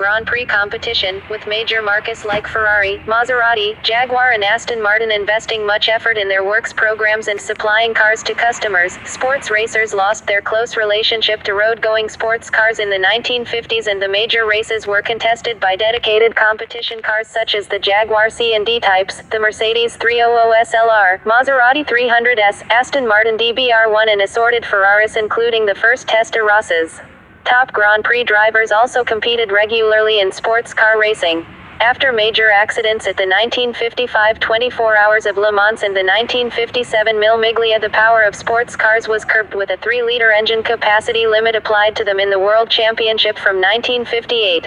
Grand Prix competition, with major marques like Ferrari, Maserati, Jaguar and Aston Martin investing much effort in their works programs and supplying cars to customers. Sports racers lost their close relationship to road-going sports cars in the 1950s, and the major races were contested by dedicated competition cars such as the Jaguar C and D types, the Mercedes 300 SLR, Maserati 300S, Aston Martin DBR1 and assorted Ferraris including the first Testarossas. Top Grand Prix drivers also competed regularly in sports car racing. After major accidents at the 1955 24 Hours of Le Mans and the 1957 Mille Miglia, the power of sports cars was curbed with a 3-liter engine capacity limit applied to them in the World Championship from 1958.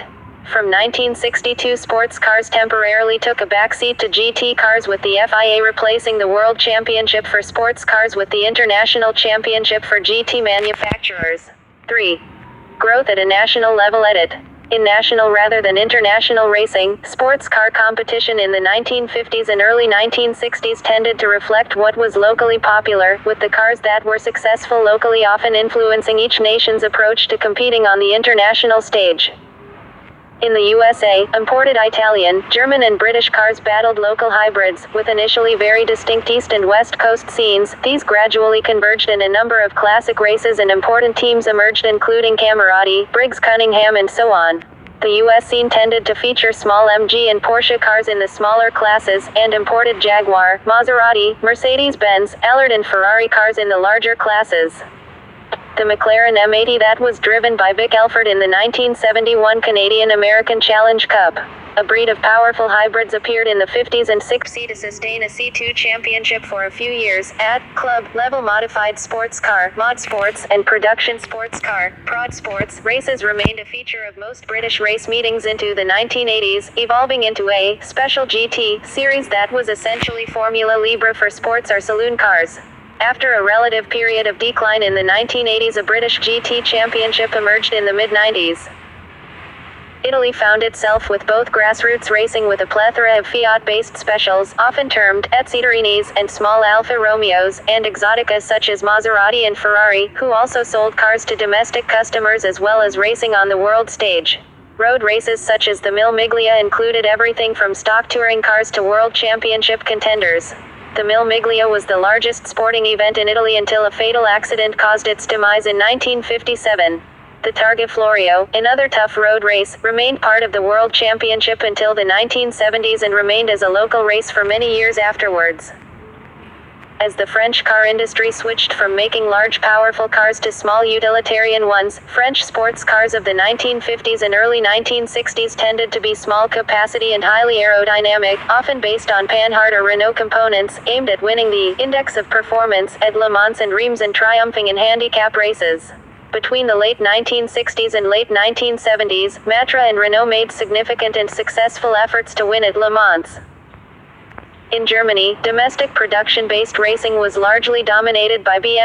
From 1962, sports cars temporarily took a backseat to GT cars, with the FIA replacing the World Championship for sports cars with the International Championship for GT manufacturers. 3. Growth at a national level. Edit. In national rather than international racing, sports car competition in the 1950s and early 1960s tended to reflect what was locally popular, with the cars that were successful locally often influencing each nation's approach to competing on the international stage. In the USA, imported Italian, German and British cars battled local hybrids, with initially very distinct East and West Coast scenes. These gradually converged and a number of classic races and important teams emerged, including Camerati, Briggs Cunningham and so on. The US scene tended to feature small MG and Porsche cars in the smaller classes, and imported Jaguar, Maserati, Mercedes-Benz, Allard and Ferrari cars in the larger classes. The McLaren M80 that was driven by Vic Elford in the 1971 Canadian-American Challenge Cup. A breed of powerful hybrids appeared in the 50s and 60s to sustain a C2 championship for a few years. At club level, modified sports car, mod sports, and production sports car, prod sports, races remained a feature of most British race meetings into the 1980s, evolving into a special GT series that was essentially Formula Libre for sports or saloon cars. After a relative period of decline in the 1980s, a British GT championship emerged in the mid-90s. Italy found itself with both grassroots racing with a plethora of Fiat-based specials, often termed Etzeterinis, and small Alfa Romeos, and exoticas such as Maserati and Ferrari, who also sold cars to domestic customers as well as racing on the world stage. Road races such as the Mille Miglia included everything from stock touring cars to world championship contenders. The Mille Miglia was the largest sporting event in Italy until a fatal accident caused its demise in 1957. The Targa Florio, another tough road race, remained part of the World Championship until the 1970s and remained as a local race for many years afterwards. As the French car industry switched from making large powerful cars to small utilitarian ones, French sports cars of the 1950s and early 1960s tended to be small capacity and highly aerodynamic, often based on Panhard or Renault components, aimed at winning the index of performance at Le Mans and Reims and triumphing in handicap races. Between the late 1960s and late 1970s, Matra and Renault made significant and successful efforts to win at Le Mans. In Germany, domestic production-based racing was largely dominated by BMW.